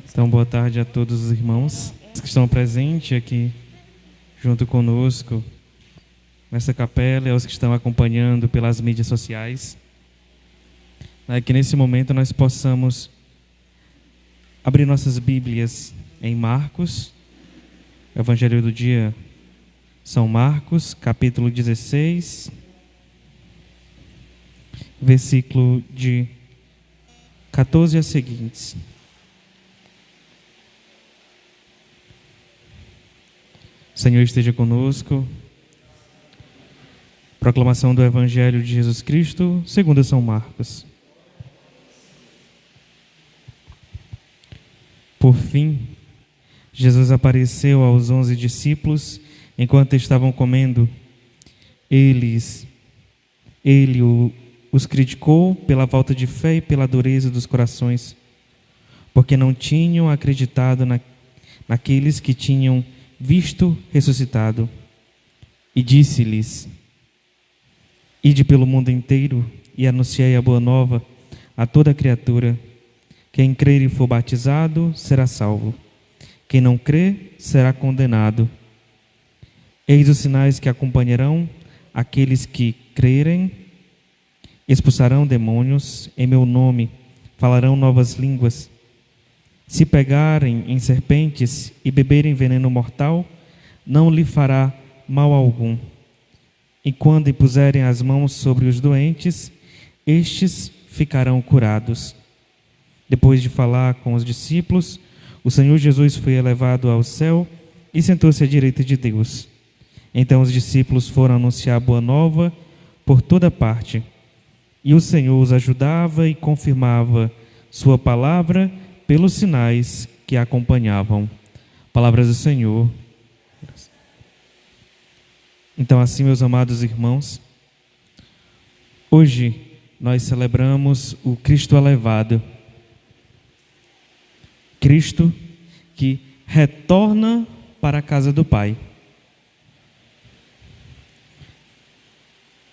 Então, boa tarde a todos os irmãos que estão presentes aqui junto conosco nessa capela e aos que estão acompanhando pelas mídias sociais. Que nesse momento nós possamos abrir nossas Bíblias em Marcos, Evangelho do dia São Marcos, capítulo 16, versículo de 14 a seguintes. O Senhor esteja conosco. Proclamação do Evangelho de Jesus Cristo, segundo São Marcos. Por fim, Jesus apareceu aos 11 discípulos enquanto estavam comendo. Ele os criticou pela falta de fé e pela dureza dos corações, porque não tinham acreditado naqueles que tinham visto ressuscitado. E disse-lhes: Ide pelo mundo inteiro e anunciai a boa nova a toda criatura. Quem crer e for batizado será salvo. Quem não crer será condenado. Eis os sinais que acompanharão aqueles que crerem: expulsarão demônios em meu nome, falarão novas línguas. Se pegarem em serpentes e beberem veneno mortal, não lhe fará mal algum. E quando impuserem as mãos sobre os doentes, estes ficarão curados. Depois de falar com os discípulos, o Senhor Jesus foi elevado ao céu e sentou-se à direita de Deus. Então os discípulos foram anunciar a boa nova por toda parte. E o Senhor os ajudava e confirmava sua palavra pelos sinais que a acompanhavam. Palavras do Senhor. Então, assim, meus amados irmãos, hoje nós celebramos o Cristo elevado. Cristo que retorna para a casa do Pai.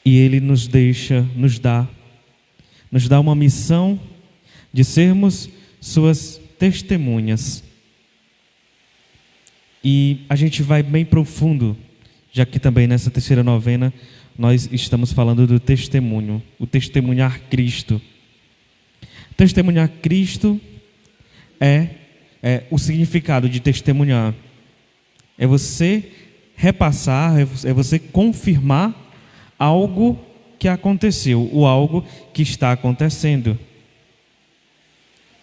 E Ele nos dá uma missão de sermos suas testemunhas. E a gente vai bem profundo, já que também nessa terceira novena nós estamos falando do testemunho, o testemunhar Cristo. Testemunhar Cristo é o significado de testemunhar. É você repassar, é você confirmar algo que aconteceu, ou algo que está acontecendo.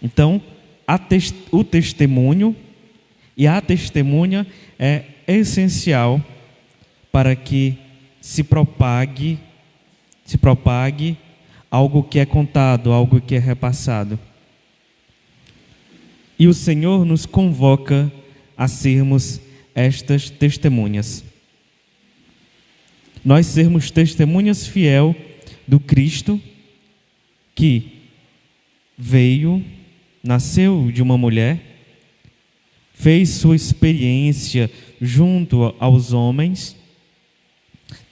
Então, o testemunho e a testemunha é essencial para que se propague algo que é contado, algo que é repassado. E o Senhor nos convoca a sermos estas testemunhas. Nós sermos testemunhas fiel do Cristo que nasceu de uma mulher, fez sua experiência junto aos homens,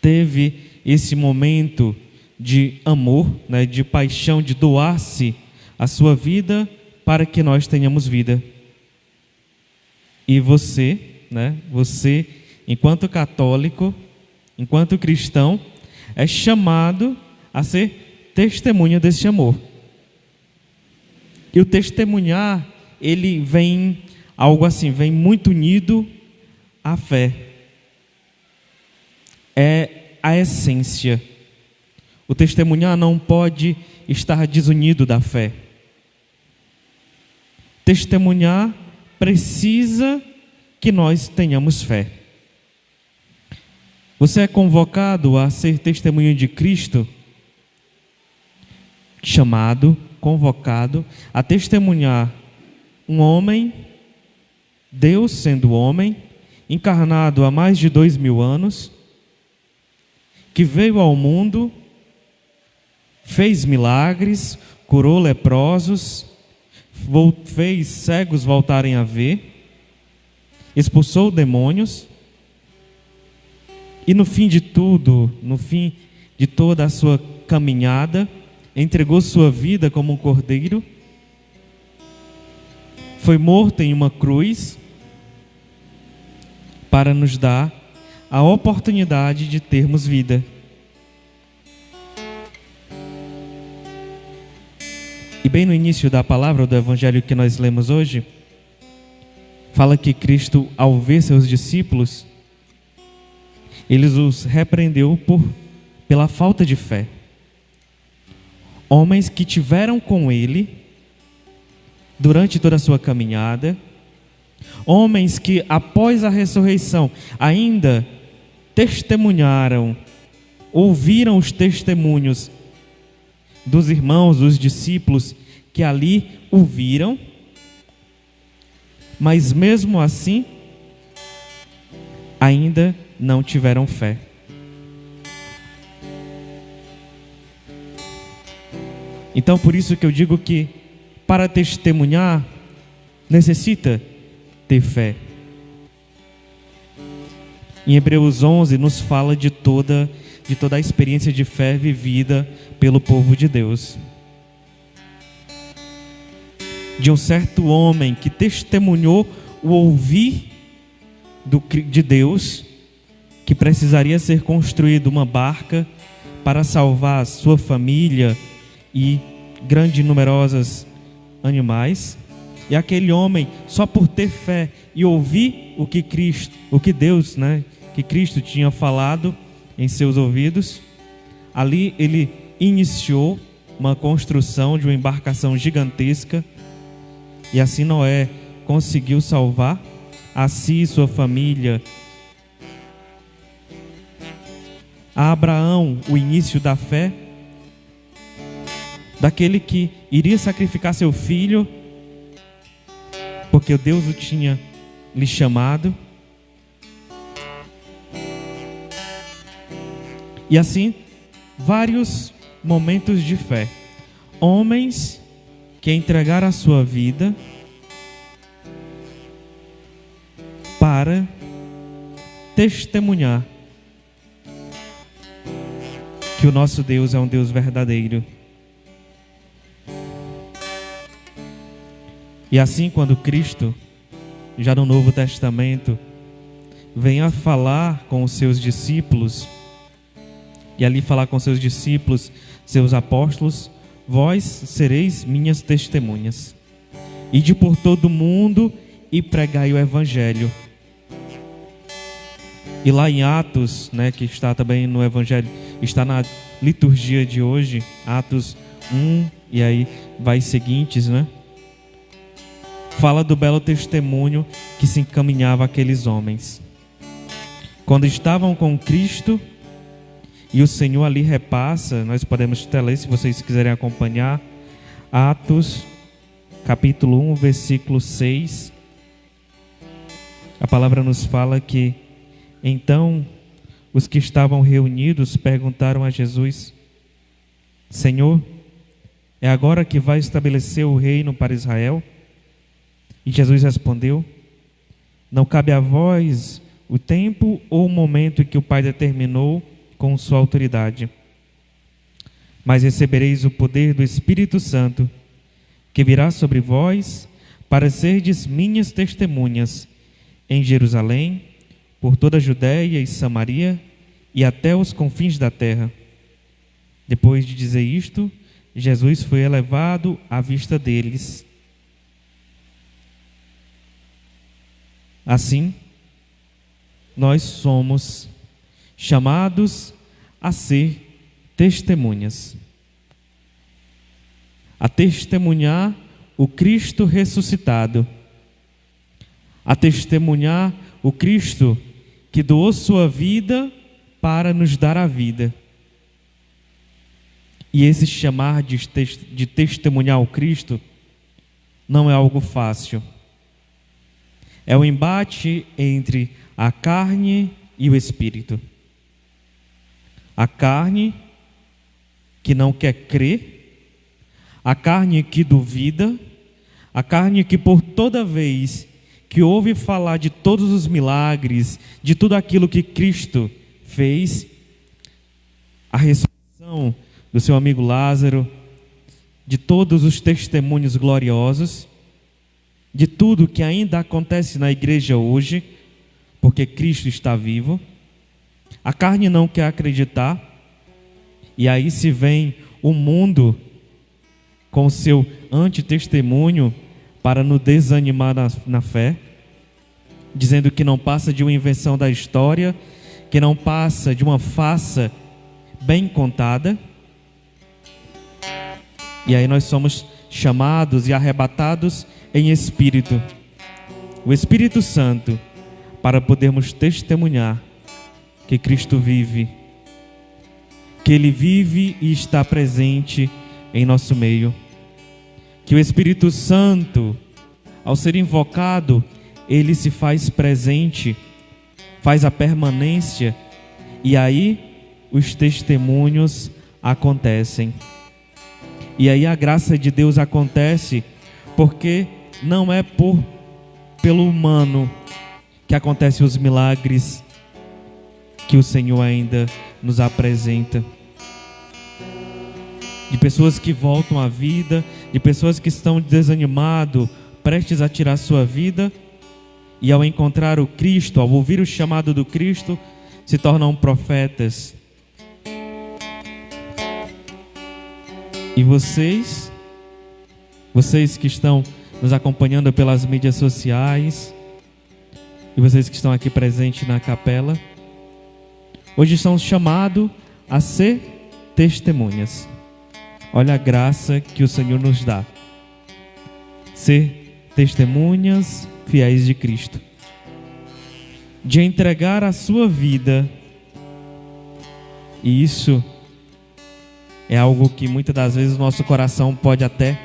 teve esse momento de amor, de paixão, de doar-se a sua vida para que nós tenhamos vida. E você, enquanto católico, enquanto cristão, é chamado a ser testemunha desse amor. E o testemunhar, ele vem muito unido à fé. É a essência. O testemunhar não pode estar desunido da fé. Testemunhar precisa que nós tenhamos fé. Você é convocado a ser testemunha de Cristo, convocado a testemunhar um homem, Deus sendo homem, encarnado há mais de 2000 anos, que veio ao mundo, fez milagres, curou leprosos, fez cegos voltarem a ver, expulsou demônios, e no fim de toda a sua caminhada, entregou sua vida como um cordeiro, foi morto em uma cruz para nos dar a oportunidade de termos vida. E bem no início da palavra do Evangelho que nós lemos hoje, fala que Cristo, ao ver seus discípulos, ele os repreendeu pela falta de fé. Homens que tiveram com ele durante toda a sua caminhada, homens que após a ressurreição ainda testemunharam, ouviram os testemunhos dos irmãos, dos discípulos que ali o viram, mas mesmo assim ainda não tiveram fé. Então por isso que eu digo que para testemunhar necessita ter fé. Em Hebreus 11 nos fala de toda a experiência de fé vivida pelo povo de Deus. De um certo homem que testemunhou o ouvir de Deus, que precisaria ser construída uma barca para salvar sua família e grandes e numerosas animais. E aquele homem, só por ter fé e ouvir o que Deus, que Cristo tinha falado em seus ouvidos, ali ele iniciou uma construção de uma embarcação gigantesca, e assim Noé conseguiu salvar a si e sua família. A Abraão, o início da fé, daquele que iria sacrificar seu filho, porque Deus o tinha lhe chamado. E assim, vários momentos de fé. Homens que entregaram a sua vida para testemunhar que o nosso Deus é um Deus verdadeiro. E assim, quando Cristo, já no Novo Testamento, vem a falar com os seus discípulos, e ali falar com seus discípulos, seus apóstolos: vós sereis minhas testemunhas. Ide por todo o mundo e pregai o Evangelho. E lá em Atos, que está também no Evangelho, está na liturgia de hoje, Atos 1, e aí vai seguintes, fala do belo testemunho que se encaminhava aqueles homens. Quando estavam com Cristo, e o Senhor ali repassa, nós podemos até ler se vocês quiserem acompanhar, Atos, capítulo 1, versículo 6. A palavra nos fala que, então, os que estavam reunidos perguntaram a Jesus: Senhor, é agora que vai estabelecer o reino para Israel? E Jesus respondeu: não cabe a vós o tempo ou o momento que o Pai determinou com sua autoridade, mas recebereis o poder do Espírito Santo, que virá sobre vós, para serdes minhas testemunhas em Jerusalém, por toda a Judéia e Samaria e até os confins da terra. Depois de dizer isto, Jesus foi elevado à vista deles. Assim, nós somos chamados a ser testemunhas, a testemunhar o Cristo ressuscitado, a testemunhar o Cristo que doou sua vida para nos dar a vida. E esse chamar de testemunhar o Cristo não é algo fácil. É um embate entre a carne e o espírito. A carne que não quer crer, a carne que duvida, a carne que por toda vez que ouve falar de todos os milagres, de tudo aquilo que Cristo fez, a ressurreição do seu amigo Lázaro, de todos os testemunhos gloriosos, de tudo que ainda acontece na igreja hoje, porque Cristo está vivo. A carne não quer acreditar, e aí se vem o mundo com o seu antitestemunho para nos desanimar na fé, dizendo que não passa de uma invenção da história, que não passa de uma farsa bem contada. E aí nós somos chamados e arrebatados em espírito, o Espírito Santo, para podermos testemunhar que Cristo vive, que Ele vive e está presente em nosso meio, que o Espírito Santo, ao ser invocado, Ele se faz presente, faz a permanência, e aí os testemunhos acontecem. E aí a graça de Deus acontece, porque não é pelo humano que acontecem os milagres que o Senhor ainda nos apresenta. De pessoas que voltam à vida, de pessoas que estão desanimadas, prestes a tirar sua vida, e ao encontrar o Cristo, ao ouvir o chamado do Cristo, se tornam profetas. E vocês que estão nos acompanhando pelas mídias sociais, e vocês que estão aqui presentes na capela, hoje são chamados a ser testemunhas. Olha a graça que o Senhor nos dá. Ser testemunhas fiéis de Cristo. De entregar a sua vida. E isso é algo que muitas das vezes o nosso coração pode até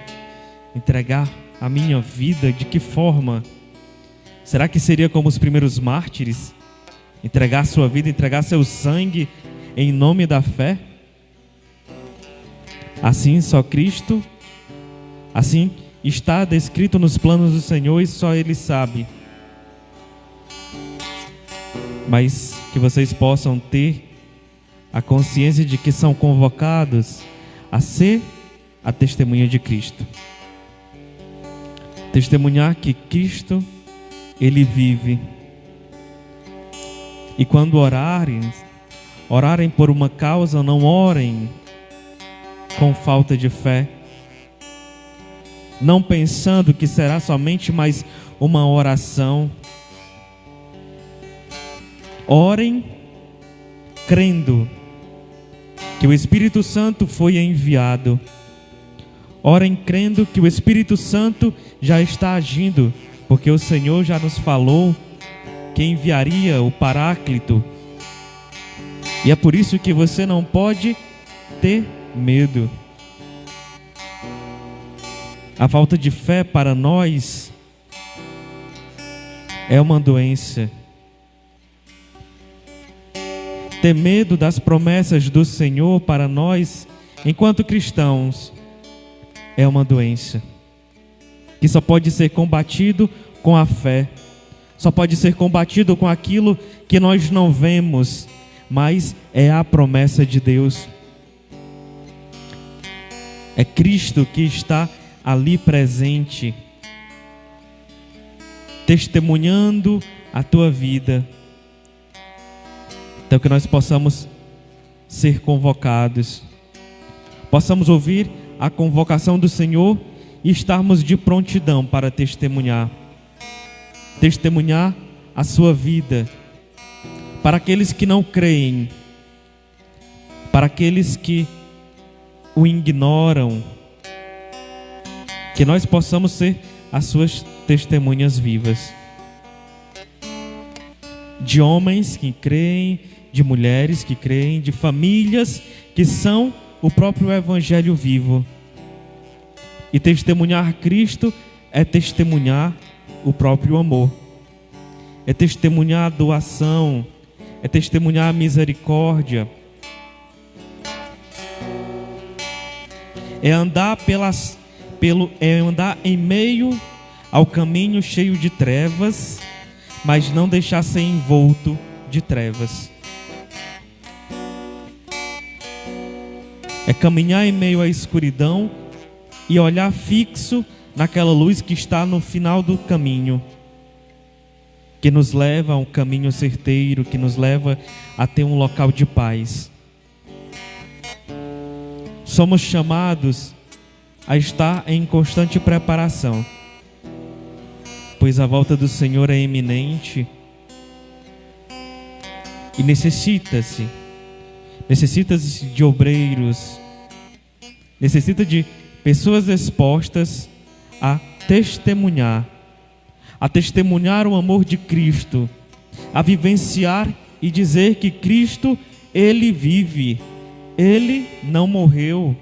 entregar a minha vida. De que forma? Será que seria como os primeiros mártires? Entregar sua vida, entregar seu sangue em nome da fé? Assim só Cristo, assim está descrito nos planos do Senhor e só Ele sabe. Mas que vocês possam ter a consciência de que são convocados a ser a testemunha de Cristo. Testemunhar que Cristo, Ele vive. E quando orarem por uma causa, não orem com falta de fé, não pensando que será somente mais uma oração. Orem crendo que o Espírito Santo foi enviado. Orem crendo que o Espírito Santo já está agindo, porque o Senhor já nos falou que enviaria o Paráclito. E é por isso que você não pode ter medo. A falta de fé para nós é uma doença. Ter medo das promessas do Senhor para nós, enquanto cristãos, é uma doença que só pode ser combatido com a fé, só pode ser combatido com aquilo que nós não vemos, mas é a promessa de Deus. É Cristo que está ali presente, testemunhando a tua vida. Então que nós possamos ser convocados, possamos ouvir a convocação do Senhor e estarmos de prontidão para testemunhar a sua vida, para aqueles que não creem, para aqueles que o ignoram, que nós possamos ser as suas testemunhas vivas, de homens que creem, de mulheres que creem, de famílias que são o próprio Evangelho vivo. E testemunhar Cristo é testemunhar o próprio amor, é testemunhar a doação, é testemunhar a misericórdia, é andar andar em meio ao caminho cheio de trevas, mas não deixar ser envolto de trevas. É caminhar em meio à escuridão e olhar fixo naquela luz que está no final do caminho, que nos leva a um caminho certeiro, que nos leva a ter um local de paz. Somos chamados a estar em constante preparação, pois a volta do Senhor é iminente e necessita-se de obreiros, necessita de pessoas dispostas a testemunhar o amor de Cristo, a vivenciar e dizer que Cristo, Ele vive, Ele não morreu,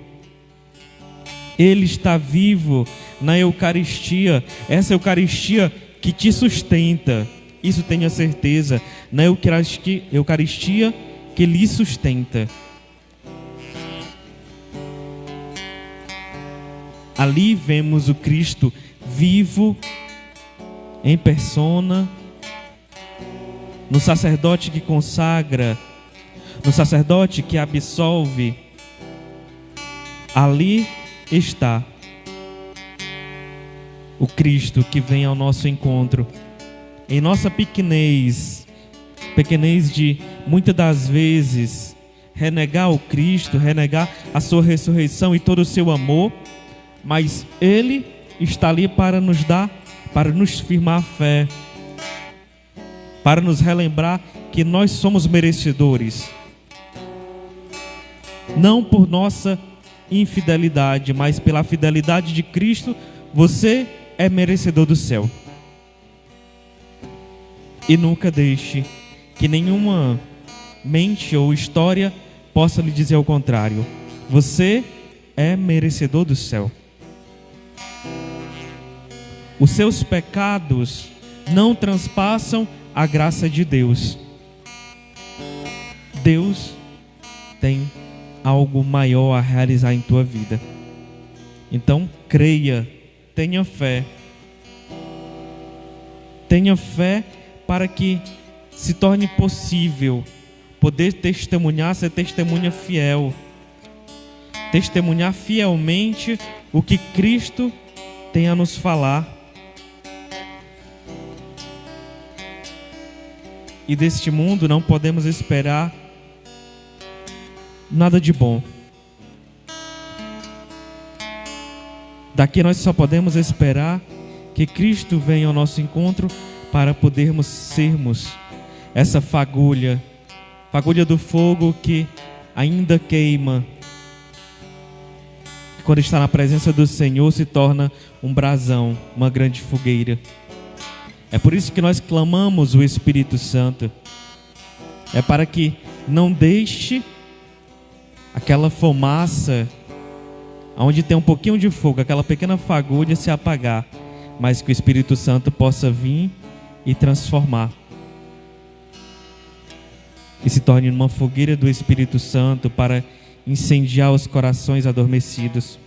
Ele está vivo na Eucaristia, essa Eucaristia que te sustenta, isso tenha certeza, na Eucaristia que lhe sustenta. Ali vemos o Cristo vivo em persona, no sacerdote que consagra, no sacerdote que absolve. Ali está o Cristo que vem ao nosso encontro, em nossa pequenez de muitas das vezes renegar o Cristo, renegar a sua ressurreição e todo o seu amor, mas Ele está ali para nos dar, para nos firmar a fé, para nos relembrar que nós somos merecedores, não por nossa infidelidade, mas pela fidelidade de Cristo. Você é merecedor do céu. E nunca deixe que nenhuma mente ou história possa lhe dizer o contrário. Você é merecedor do céu. Os seus pecados não transpassam a graça de Deus. Deus tem algo maior a realizar em tua vida. Então, creia, tenha fé. Tenha fé para que se torne possível poder testemunhar, ser testemunha fiel. Testemunhar fielmente o que Cristo tem a nos falar. E deste mundo não podemos esperar nada de bom. Daqui nós só podemos esperar que Cristo venha ao nosso encontro para podermos sermos essa fagulha do fogo que ainda queima. Quando está na presença do Senhor se torna um brasão, uma grande fogueira. É por isso que nós clamamos o Espírito Santo. É para que não deixe aquela fumaça, onde tem um pouquinho de fogo, aquela pequena fagulha se apagar, mas que o Espírito Santo possa vir e transformar. E se torne uma fogueira do Espírito Santo para incendiar os corações adormecidos.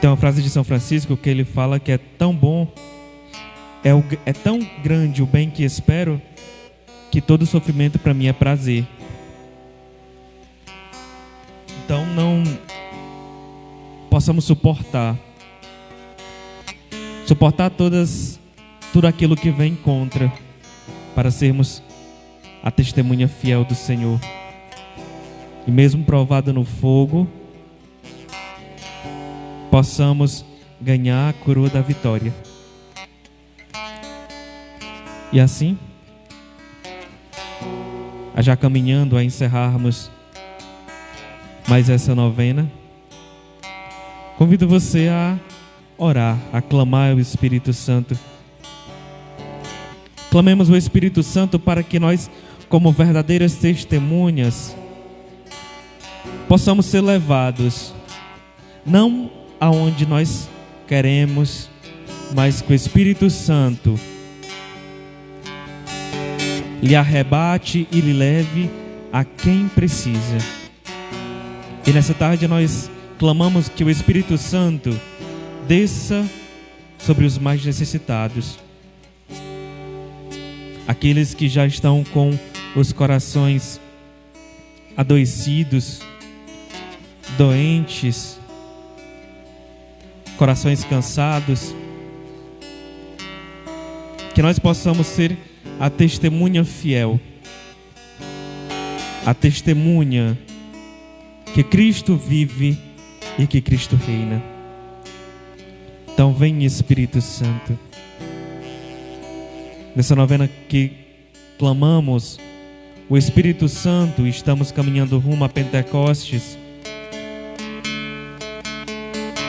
Tem uma frase de São Francisco que ele fala que é tão bom, é tão grande o bem que espero, que todo sofrimento para mim é prazer. Então não possamos suportar tudo aquilo que vem contra, para sermos a testemunha fiel do Senhor. E mesmo provada no fogo, possamos ganhar a coroa da vitória. E assim, já caminhando a encerrarmos mais essa novena, convido você a orar, a clamar ao Espírito Santo. Clamemos o Espírito Santo para que nós, como verdadeiras testemunhas, possamos ser levados, não aonde nós queremos, mas que o Espírito Santo lhe arrebate e lhe leve a quem precisa. E nessa tarde nós clamamos que o Espírito Santo desça sobre os mais necessitados, aqueles que já estão com os corações adoecidos, doentes, corações cansados, que nós possamos ser a testemunha fiel, a testemunha que Cristo vive e que Cristo reina. Então vem, Espírito Santo. Nessa novena que clamamos o Espírito Santo, estamos caminhando rumo a Pentecostes.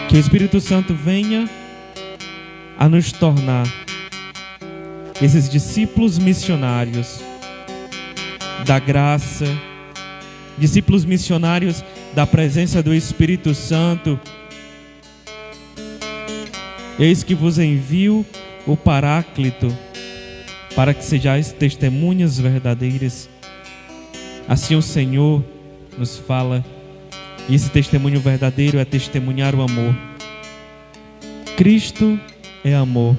Que o Espírito Santo venha a nos tornar esses discípulos missionários da graça, discípulos missionários da presença do Espírito Santo. Eis que vos envio o Paráclito, para que sejais testemunhas verdadeiras. Assim o Senhor nos fala, e esse testemunho verdadeiro é testemunhar o amor. Cristo é amor.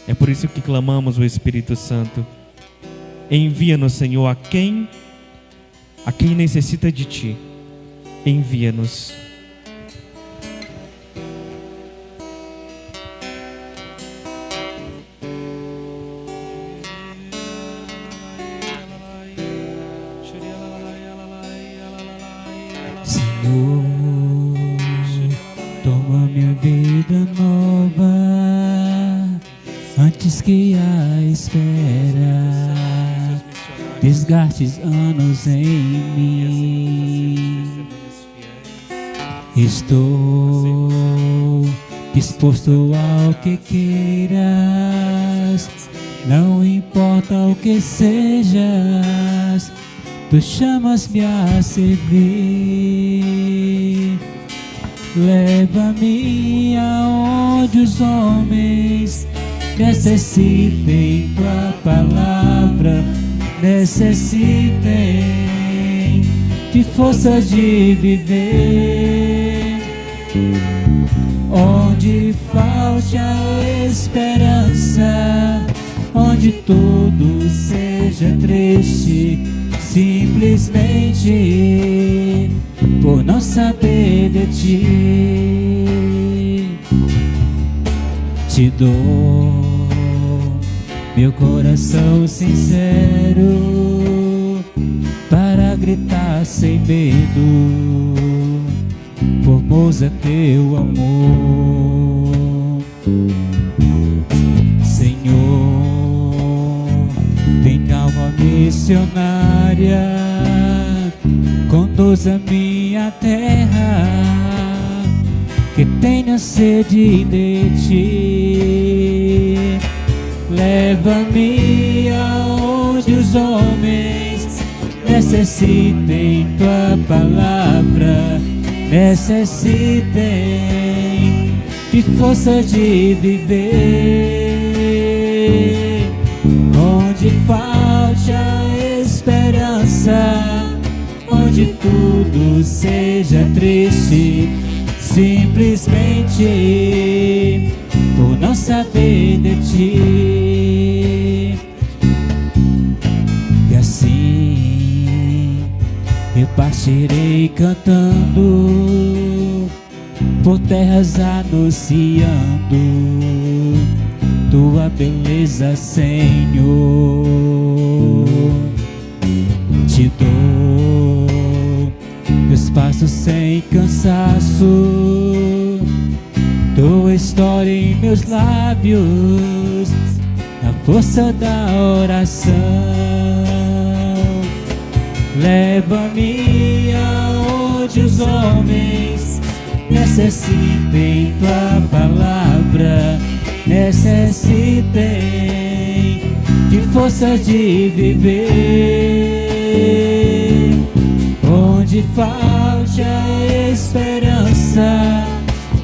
É por isso que clamamos o Espírito Santo. Envia-nos, Senhor, a quem necessita de Ti. Envia-nos. Senhor, toma minha vida nova, antes que a espera desgastes anos em mim. Estou disposto ao que queiras, não importa o que sejas, tu chamas-me a servir. Leva-me aonde os homens necessitem tua palavra, necessitem de forças de viver. Onde falte a esperança, onde tudo seja triste, simplesmente por não saber de Ti. Te dou meu coração sincero para gritar sem medo, formoso é teu amor. Senhor, tem alma missionária, conduz a minha terra, que tenha sede de Ti. Leva-me aonde os homens necessitem tua palavra, necessitem de força de viver. Onde falte a esperança, onde tudo seja triste, simplesmente por não saber de Ti. E assim eu partirei cantando por terras, anunciando tua beleza, Senhor. Te dou meus passos sem cansaço, tua história em meus lábios, na força da oração. Leva-me aonde os homens necessitem tua palavra, necessitem de forças de viver. Onde falte a esperança,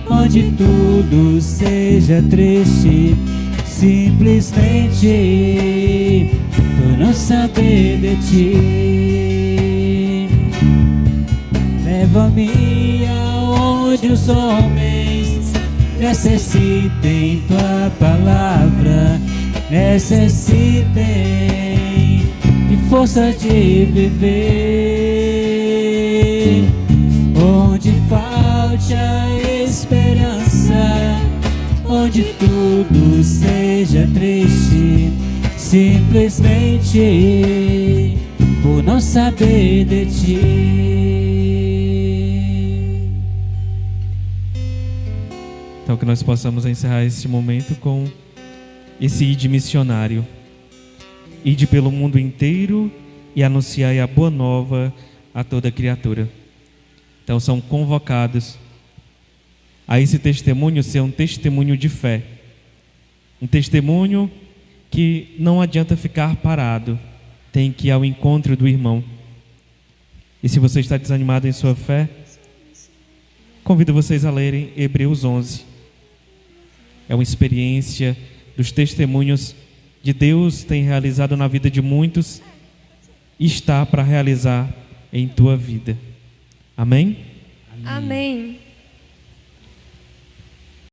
onde tudo seja triste, simplesmente por não saber de Ti. Leva-me aonde os homens necessitem tua palavra, necessitem de força de viver. Onde falte a esperança, casa onde tudo seja triste, simplesmente por não saber de ti. Então que nós possamos encerrar este momento com esse ide missionário. Ide pelo mundo inteiro e anunciai a boa nova a toda criatura. Então são convocados a esse testemunho ser um testemunho de fé. Um testemunho que não adianta ficar parado, tem que ir ao encontro do irmão. E se você está desanimado em sua fé, convido vocês a lerem Hebreus 11. É uma experiência dos testemunhos de Deus tem realizado na vida de muitos e está para realizar em tua vida. Amém? Amém.